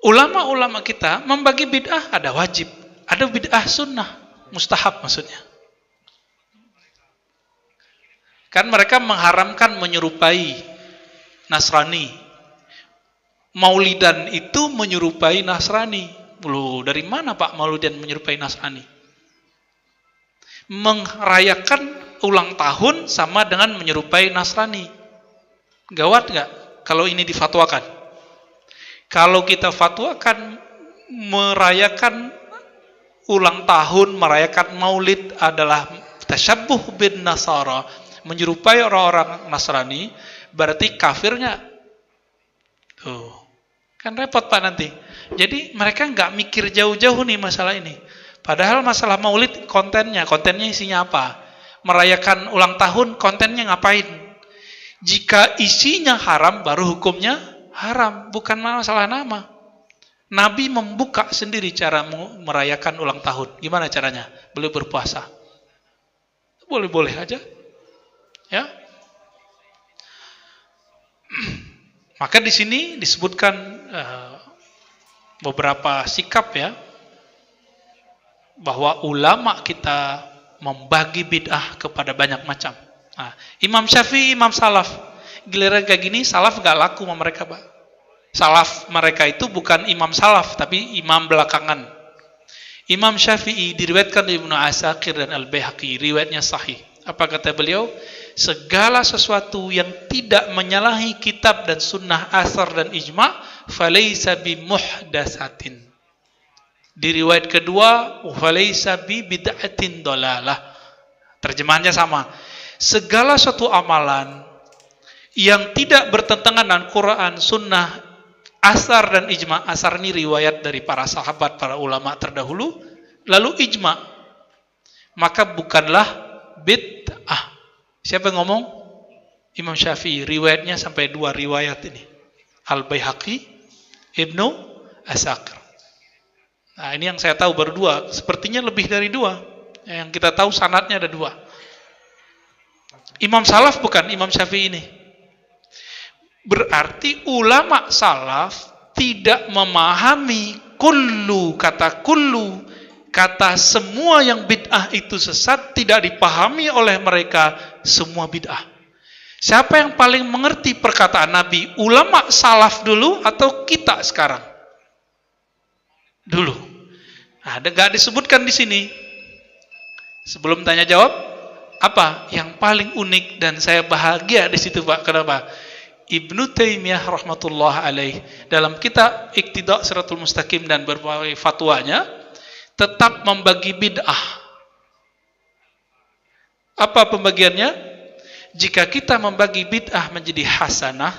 Ulama-ulama kita membagi bid'ah ada wajib, ada bid'ah sunnah, mustahab maksudnya. Kan mereka mengharamkan menyerupai Nasrani. Maulidan itu menyerupai Nasrani. Loh, dari mana Pak Maulidan menyerupai Nasrani? Merayakan ulang tahun sama dengan menyerupai Nasrani. Gawat nggak kalau ini difatwakan? Kalau kita fatwakan merayakan ulang tahun, merayakan maulid adalah tasyabbuh bin Nasara, menyerupai orang-orang Nasrani, berarti kafir nggak? Tuh, kan repot Pak nanti. Jadi mereka nggak mikir jauh-jauh nih masalah ini. Padahal masalah maulid kontennya isinya apa? Merayakan ulang tahun kontennya ngapain? Jika isinya haram baru hukumnya haram, bukan masalah nama. Nabi membuka sendiri cara merayakan ulang tahun. Gimana caranya? Beliau berpuasa. Boleh-boleh aja. Ya. Maka di sini disebutkan beberapa sikap ya, bahwa ulama kita membagi bid'ah kepada banyak macam. Nah, Imam Syafi'i, Imam Salaf, giliran kayak gini Salaf gak laku sama mereka, Pak. Salaf mereka itu bukan Imam Salaf, tapi imam belakangan. Imam Syafi'i diriwayatkan dari Ibnu Asakir dan Al-Baihaqi, riwayatnya sahih. Apa kata beliau? Segala sesuatu yang tidak menyalahi kitab dan sunnah, asar dan ijma', falaysa bimuhdatsatin. Di riwayat kedua, falaysa bi bid'atin dalalah. Terjemahannya sama. Segala suatu amalan yang tidak bertentangan dengan Quran, sunnah, asar dan ijma'. Asar ini riwayat dari para sahabat, para ulama terdahulu, lalu ijma'. Maka bukanlah bid'ah. Siapa yang ngomong? Imam Syafi'i. Riwayatnya sampai 2 riwayat ini. Al-Baihaqi, Ibnu Asakir. Nah, ini yang saya tahu baru 2. Sepertinya lebih dari 2. Yang kita tahu sanadnya ada 2. Imam Salaf bukan Imam Syafi'i ini. Berarti ulama salaf tidak memahami kullu, kata semua yang bid'ah itu sesat, tidak dipahami oleh mereka semua bid'ah. Siapa yang paling mengerti perkataan Nabi? Ulama salaf dulu atau kita sekarang? Dulu. Ada nggak disebutkan di sini? Sebelum tanya jawab, apa yang paling unik dan saya bahagia di situ, Pak? Kenapa? Ibnu Taimiyah rahmatullah alaih dalam kitab Iqtida' Shiratal Mustaqim dan berbagai fatwanya tetap membagi bid'ah. Apa pembagiannya? Jika kita membagi bid'ah menjadi hasanah,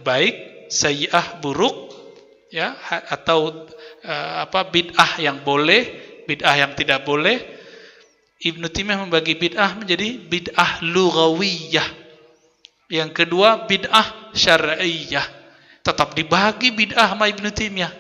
baik, sayyi'ah, buruk, ya, atau bid'ah yang boleh, bid'ah yang tidak boleh, Ibnu Taimiyah membagi bid'ah menjadi bid'ah lughawiyah. Yang kedua bid'ah syar'iyyah. Tetap dibagi bid'ah sama Ibnu Taimiyah.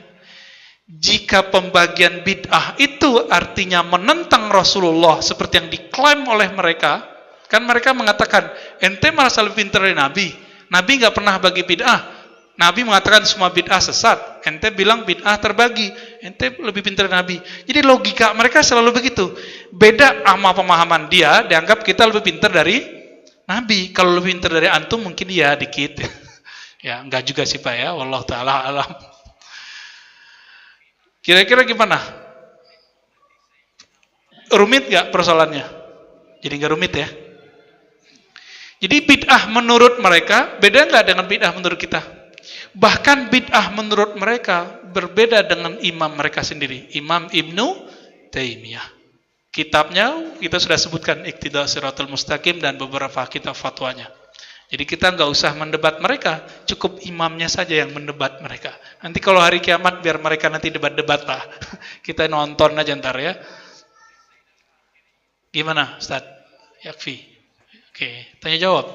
Jika pembagian bid'ah itu artinya menentang Rasulullah seperti yang diklaim oleh mereka, kan mereka mengatakan ente merasa lebih pintar dari Nabi. Nabi nggak pernah bagi bid'ah. Nabi mengatakan semua bid'ah sesat. Ente bilang bid'ah terbagi. Ente lebih pintar dari Nabi. Jadi logika mereka selalu begitu. Beda sama pemahaman dia, dianggap kita lebih pintar dari Nabi. Kalau lebih pintar dari antum mungkin ya dikit. Ya, enggak juga sih Pak ya. Wallahu taala alam. Kira-kira gimana? Rumit nggak persoalannya? Jadi nggak rumit ya. Jadi bid'ah menurut mereka beda nggak dengan bid'ah menurut kita? Bahkan bid'ah menurut mereka berbeda dengan imam mereka sendiri, Imam Ibnu Taimiyah. Kitabnya kita sudah sebutkan, Iqtida' Shiratal Mustaqim dan beberapa kitab fatwanya. Jadi kita nggak usah mendebat mereka, cukup imamnya saja yang mendebat mereka. Nanti kalau hari kiamat biar mereka nanti debat-debat Pak. Kita nonton aja ntar ya. Gimana Ustaz? Yakfi. Oke, tanya jawab.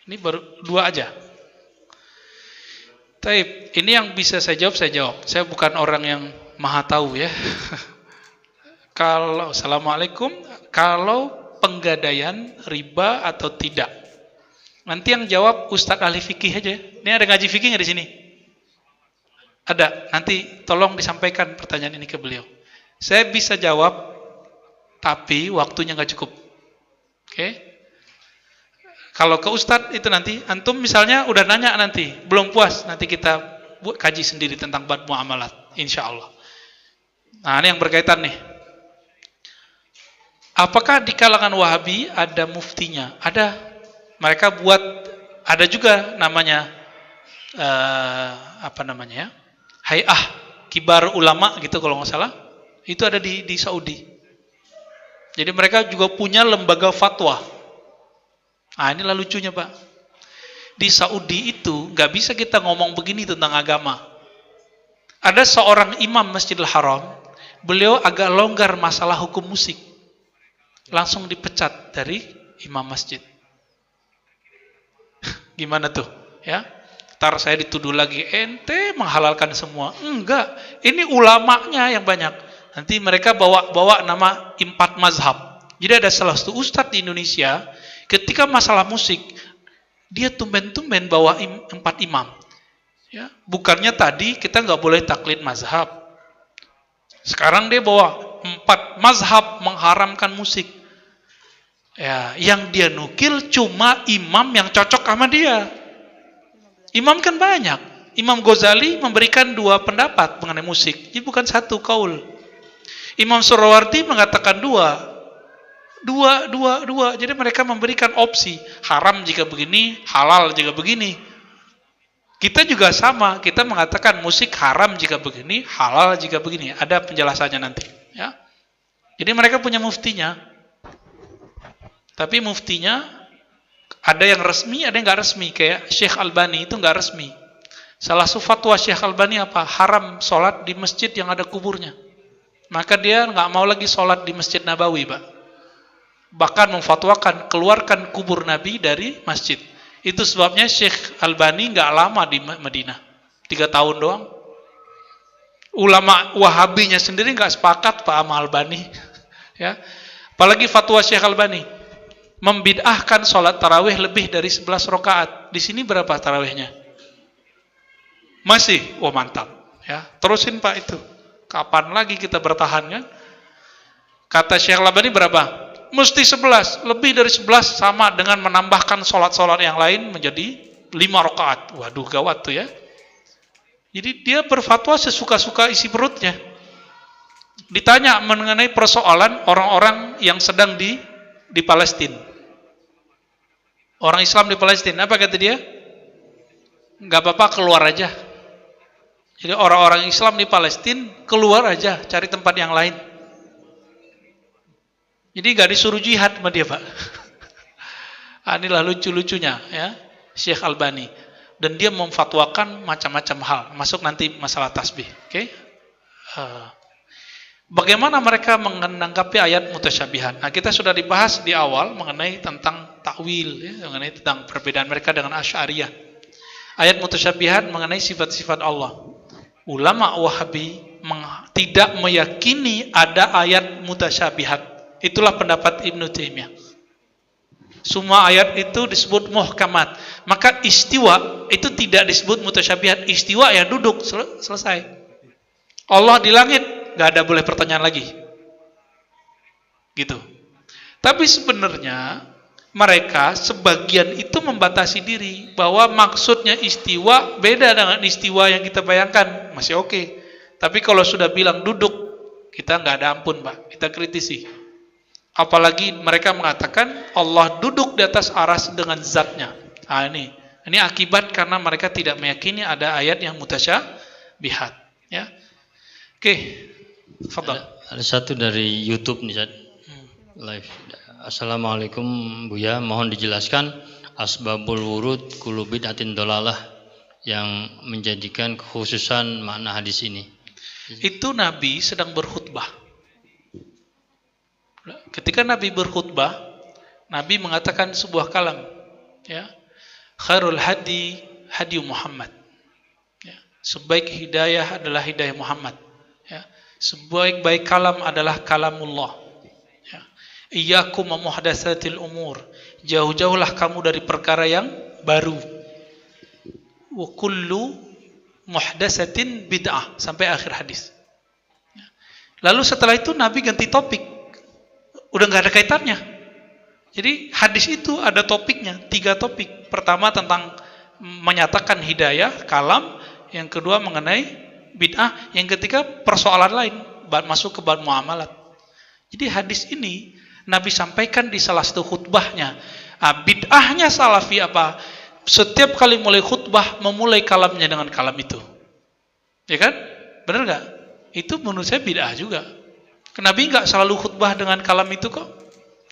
Ini baru 2 aja. Taib, ini yang bisa saya jawab, saya jawab. Saya bukan orang yang maha tahu ya. Kalau Assalamualaikum, kalau penggadaian riba atau tidak? Nanti yang jawab Ustadz ahli fikih aja. Ini ada ngaji fikih nggak di sini? Ada. Nanti tolong disampaikan pertanyaan ini ke beliau. Saya bisa jawab, tapi waktunya nggak cukup. Oke? Kalau ke Ustadz itu nanti, antum misalnya udah nanya nanti, belum puas, nanti kita buat kaji sendiri tentang bab muamalat, insya Allah. Nah ini yang berkaitan nih. Apakah di kalangan Wahabi ada muftinya? Ada. Mereka buat, ada juga namanya, Hay'ah Kibar Ulama gitu kalau nggak salah. Itu ada di Saudi. Jadi mereka juga punya lembaga fatwa. Nah inilah lucunya Pak. Di Saudi itu nggak bisa kita ngomong begini tentang agama. Ada seorang imam Masjidil Haram, beliau agak longgar masalah hukum musik. Langsung dipecat dari imam masjid. Gimana tuh? Ya. Ntar saya dituduh lagi, ente menghalalkan semua. Enggak, ini ulamanya yang banyak. Nanti mereka bawa nama 4 mazhab. Jadi ada salah satu ustadz di Indonesia, ketika masalah musik, dia tumben-tumben bawa 4 imam. Ya, bukannya tadi kita nggak boleh taklid mazhab. Sekarang dia bawa 4 mazhab mengharamkan musik. Ya, yang dia nukil cuma imam yang cocok sama dia. Imam kan banyak. Imam Ghazali memberikan 2 pendapat mengenai musik. Jadi bukan 1 kaul. Imam Surawardi mengatakan 2. Jadi mereka memberikan opsi. Haram jika begini, halal jika begini. Kita juga sama. Kita mengatakan musik haram jika begini, halal jika begini. Ada penjelasannya nanti. Ya. Jadi mereka punya muftinya. Tapi muftinya ada yang resmi, ada yang nggak resmi. Kayak Syekh Albani itu nggak resmi. Salah satu fatwa Syekh Albani apa? Haram sholat di masjid yang ada kuburnya. Maka dia nggak mau lagi sholat di Masjid Nabawi, Pak. Bahkan memfatwakan keluarkan kubur Nabi dari masjid. Itu sebabnya Syekh Albani nggak lama di Madinah, 3 tahun doang. Ulama Wahabinya sendiri nggak sepakat Pak sama Albani. Ya, apalagi fatwa Syekh Albani. Membid'ahkan sholat tarawih lebih dari 11 rakaat. Di sini berapa tarawihnya? Masih? Wah, mantap. Ya, terusin Pak itu. Kapan lagi kita bertahan kan? Kata Syekh Albani berapa? Mesti 11. Lebih dari 11 sama dengan menambahkan sholat-sholat yang lain menjadi 5 rakaat. Waduh, gawat tuh ya. Jadi dia berfatwa sesuka-suka isi perutnya. Ditanya mengenai persoalan orang-orang yang sedang di Palestina. Orang Islam di Palestina, apa kata dia? Enggak apa-apa, keluar aja. Jadi orang-orang Islam di Palestina keluar aja, cari tempat yang lain. Jadi enggak disuruh jihad sama dia, Pak. Inilah lucu-lucunya ya, Syekh Albani. Dan dia memfatwakan macam-macam hal, masuk nanti masalah tasbih. Oke? Bagaimana mereka menanggapi ayat mutasyabihat? Nah, kita sudah dibahas di awal mengenai tentang takwil, ya, mengenai tentang perbedaan mereka dengan Asy'ariyah. Ayat mutasyabihat mengenai sifat-sifat Allah. Ulama Wahabi tidak meyakini ada ayat mutasyabihat. Itulah pendapat Ibnu Taimiyah. Semua ayat itu disebut muhkamat. Maka istiwa itu tidak disebut mutasyabihat. Istiwa ya duduk, selesai. Allah di langit, nggak ada boleh pertanyaan lagi. Gitu. Tapi sebenarnya mereka sebagian itu membatasi diri bahwa maksudnya istiwa beda dengan istiwa yang kita bayangkan, masih oke. Tapi kalau sudah bilang duduk, kita nggak ada ampun, Pak. Kita kritisi. Apalagi mereka mengatakan Allah duduk di atas aras dengan zatnya. Ah, ini akibat karena mereka tidak meyakini ada ayat yang mutasyabihat. Ya. Oke. Fadal. Ada satu dari YouTube nih, Ustaz. Live. Assalamualaikum Buya, mohon dijelaskan asbabul wurud kullu bid'atin dolalah yang menjadikan kekhususan makna hadis ini. Itu Nabi sedang berkhutbah. Ketika Nabi berkhutbah, Nabi mengatakan sebuah kalam, ya. Khairul hadi hadi Muhammad. Ya. Sebaik hidayah adalah hidayah Muhammad. Ya. Sebaik-baik kalam adalah kalamullah. Ya. Iyyakum muhdatsatil umur. Jauh-jauhlah kamu dari perkara yang baru. Wa kullu muhdatsatin bid'ah sampai akhir hadis. Ya. Lalu setelah itu Nabi ganti topik. Udah nggak ada kaitannya. Jadi hadis itu ada topiknya, 3 topik. Pertama tentang menyatakan hidayah, kalam. Yang kedua mengenai bid'ah. Yang ketiga persoalan lain, masuk ke bab muamalat. Jadi hadis ini Nabi sampaikan di salah satu khutbahnya. Bid'ahnya Salafi apa? Setiap kali mulai khutbah memulai kalamnya dengan kalam itu. Ya kan? Benar nggak? Itu menurut saya bid'ah juga. Nabi nggak selalu khutbah dengan kalam itu kok.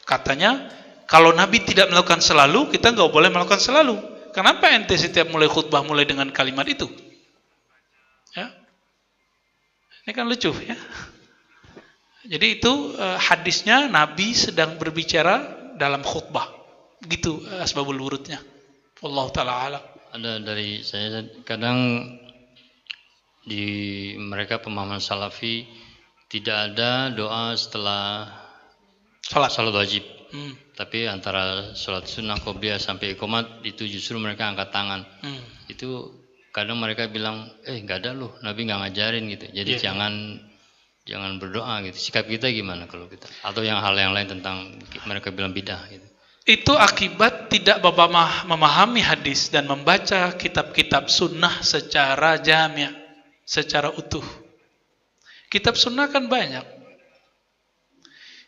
Katanya kalau Nabi tidak melakukan selalu, kita nggak boleh melakukan selalu. Kenapa ente setiap mulai khutbah mulai dengan kalimat itu? Ya, ini kan lucu ya. Jadi itu hadisnya Nabi sedang berbicara dalam khutbah. Gitu asbabul wurudnya. Wallahu taala alam. Ada dari saya kadang di mereka pemahaman salafi tidak ada doa setelah Salat. salat wajib. Hmm. Tapi antara sholat sunnah qobliyah sampai iqamat itu justru mereka angkat tangan. Itu kadang mereka bilang, nggak ada loh, Nabi nggak ngajarin gitu. Jadi jangan berdoa gitu. Sikap kita gimana kalau kita? Atau yang hal yang lain tentang mereka bilang bidah gitu. Itu akibat tidak memahami hadis dan membaca kitab-kitab sunnah secara jami', secara utuh. Kitab sunnah kan banyak.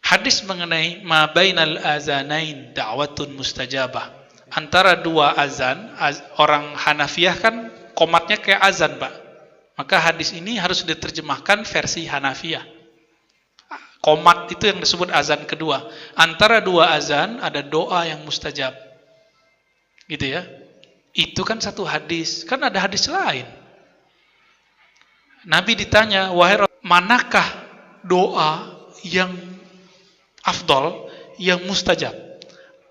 Hadis mengenai ma bainal azanain da'watun mustajabah. Antara dua azan, orang Hanafiyah kan qomatnya kayak azan, Pak. Maka hadis ini harus diterjemahkan versi Hanafiyah. Qomat itu yang disebut azan kedua. Antara dua azan ada doa yang mustajab. Gitu ya. Itu kan satu hadis. Kan ada hadis lain. Nabi ditanya, wahai Rasul, manakah doa yang afdol, yang mustajab?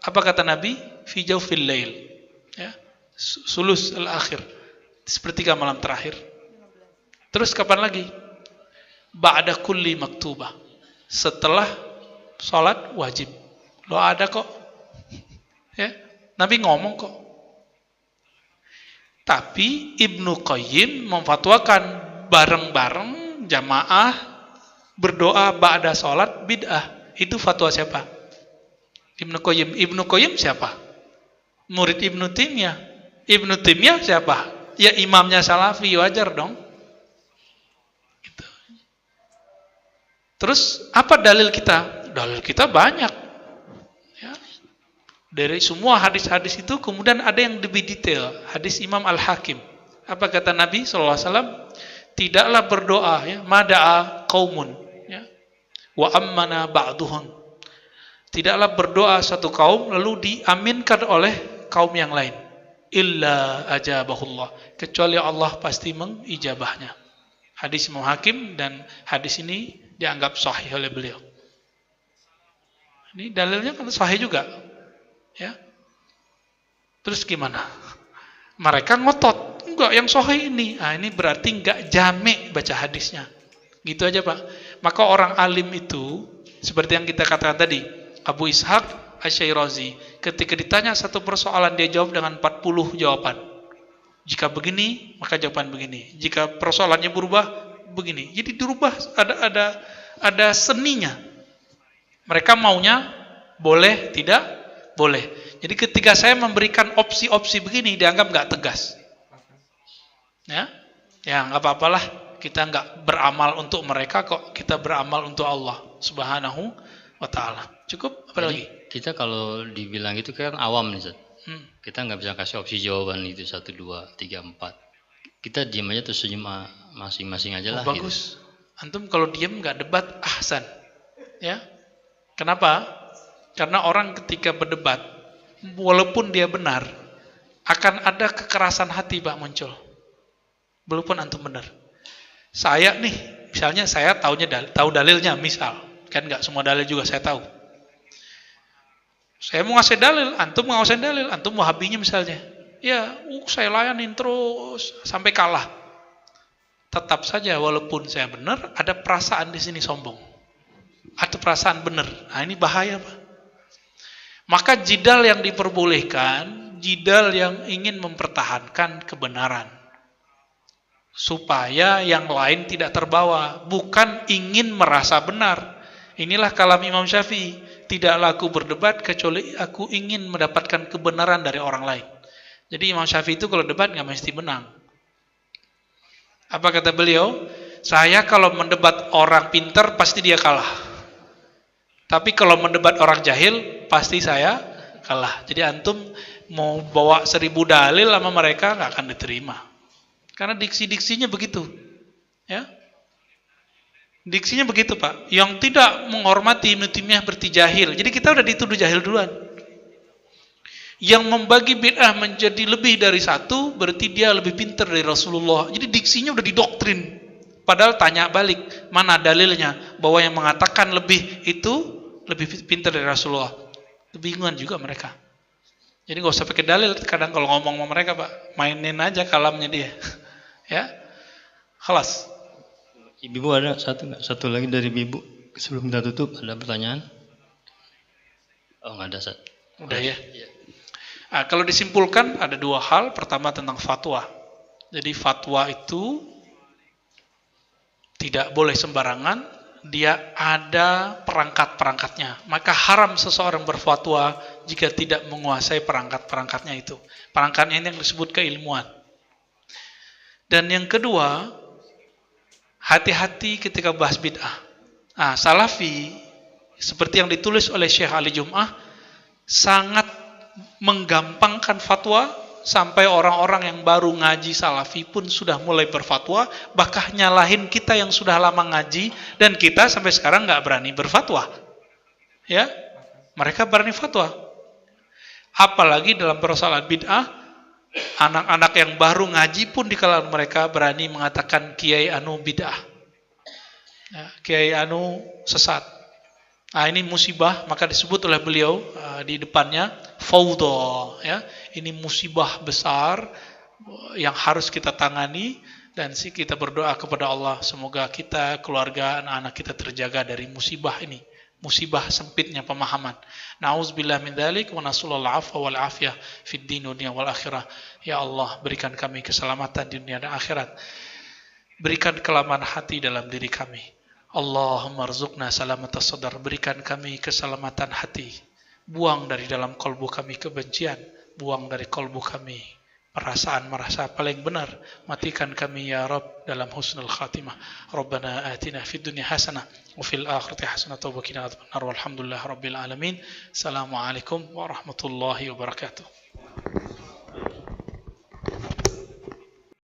Apa kata Nabi? Fi jawfil lail. Ya. Sulus al-akhir. Sepertiga malam terakhir. Terus kapan lagi? Ba'da kulli maktubah. Setelah sholat wajib. Lo ada kok. Ya. Nabi ngomong kok. Tapi Ibnu Qayyim memfatwakan bareng-bareng jamaah berdoa ba'da sholat bid'ah. Itu fatwa siapa? Ibnu Qayyim. Ibnu Qayyim siapa? Murid Ibnu Taimiyah. Ibnu Taimiyah siapa? Ya imamnya Salafi, wajar dong. Gitu. Terus apa dalil kita? Dalil kita banyak. Ya. Dari semua hadis-hadis itu kemudian ada yang lebih detail. Hadis Imam Al-Hakim. Apa kata Nabi SAW? Tidaklah berdoa, ya, mada'a qaumun, ya, wa ammana ba'duhun. Tidaklah berdoa satu kaum lalu diaminkan oleh kaum yang lain. Illa ajabahullah. Kecuali Allah pasti mengijabahnya. Hadis Imam Hakim, dan hadis ini dianggap sahih oleh beliau. Ini dalilnya kan sahih juga. Ya. Terus gimana? Mereka ngotot. Enggak, yang sahih ini. Nah, ini berarti enggak jami' baca hadisnya. Gitu aja, Pak. Maka orang alim itu, seperti yang kita katakan tadi, Abu Ishaq Asy-Syairazi, ketika ditanya satu persoalan dia jawab dengan 40 jawaban. Jika begini, maka jawaban begini. Jika persoalannya berubah, begini. Jadi dirubah, ada seninya. Mereka maunya boleh, tidak boleh. Jadi ketika saya memberikan opsi-opsi begini, dianggap nggak tegas. Ya, nggak apa-apalah. Kita nggak beramal untuk mereka kok, kita beramal untuk Allah Subhanahu wa Ta'ala. Cukup? Apa lagi? Kita kalau dibilang itu kan awam nih, Ustaz. Kita nggak bisa kasih opsi jawaban itu 1, 2, 3, 4. Kita diam aja terus senyum masing-masing aja lah. Bagus. Gitu. Antum kalau diam nggak debat, ahsan. Ya. Kenapa? Karena orang ketika berdebat, walaupun dia benar, akan ada kekerasan hati, Pak, muncul. Walaupun antum benar. Saya nih, misalnya saya tahu dalilnya, misal, kan nggak semua dalil juga saya tahu. Saya mau ngasih dalil, antum mau ngasih dalil, antum Wahabinya misalnya. Ya, saya layanin terus sampai kalah. Tetap saja walaupun saya benar, ada perasaan di sini sombong. Ada perasaan benar. Nah, ini bahaya, Pak. Maka jidal yang diperbolehkan, jidal yang ingin mempertahankan kebenaran. Supaya yang lain tidak terbawa, bukan ingin merasa benar. Inilah kalam Imam Syafi'i. Tidaklah aku berdebat kecuali aku ingin mendapatkan kebenaran dari orang lain. Jadi Imam Syafi'i itu kalau debat nggak mesti menang. Apa kata beliau? Saya kalau mendebat orang pintar pasti dia kalah. Tapi kalau mendebat orang jahil pasti saya kalah. Jadi antum mau bawa 1000 dalil sama mereka nggak akan diterima. Karena diksi-diksinya begitu. Ya. Diksinya begitu, Pak. Yang tidak menghormati Ibnu Taimiyah berarti jahil. Jadi kita udah dituduh jahil duluan. Yang membagi bid'ah menjadi lebih dari satu berarti dia lebih pintar dari Rasulullah. Jadi diksinya udah didoktrin. Padahal tanya balik, mana dalilnya bahwa yang mengatakan lebih itu lebih pintar dari Rasulullah. Kebingungan juga mereka. Jadi nggak usah pakai dalil. Kadang kalau ngomong sama mereka, Pak, mainin aja kalamnya dia. Ya, kelas. Ibu ada satu nggak? Satu lagi dari Ibu sebelum kita tutup ada pertanyaan? Oh nggak ada Ustaz. Udah ya. Iya. Nah, kalau disimpulkan ada dua hal. Pertama tentang fatwa. Jadi fatwa itu tidak boleh sembarangan. Dia ada perangkat-perangkatnya. Maka haram seseorang berfatwa jika tidak menguasai perangkat-perangkatnya itu. Perangkatnya ini yang disebut keilmuan. Dan yang kedua, hati-hati ketika bahas bid'ah. Nah, Salafi, seperti yang ditulis oleh Syekh Ali Jum'ah, sangat menggampangkan fatwa, sampai orang-orang yang baru ngaji Salafi pun sudah mulai berfatwa, bahkan nyalahin kita yang sudah lama ngaji, dan kita sampai sekarang nggak berani berfatwa. Ya, mereka berani fatwa. Apalagi dalam persoalan bid'ah, anak-anak yang baru ngaji pun di kalangan mereka berani mengatakan Kiai anu bid'ah, ya, Kiai anu sesat. Nah, ini musibah, maka disebut oleh beliau di depannya fauda, ya. Ini musibah besar yang harus kita tangani, dan kita berdoa kepada Allah semoga kita, keluarga, anak-anak kita terjaga dari musibah ini. Musibah sempitnya pemahaman. Na'udzubillah min dzalik wa nasallallahu al-'afwa wal 'afiyah fid din dunya wal akhirah. Ya Allah, berikan kami keselamatan di dunia dan akhirat. Berikan kelaman hati dalam diri kami. Allahumma rzuqna salamatas sadar. Berikan kami keselamatan hati. Buang dari dalam kalbu kami kebencian. Buang dari kalbu kami perasaan merasa paling benar. Matikan kami ya Rabb dalam husnul khatimah. Rabbana atina fid dunya hasanah wa fil akhirati hasanah wa qina adzabannar. Walhamdulillah rabbil alamin. Assalamualaikum warahmatullahi wabarakatuh.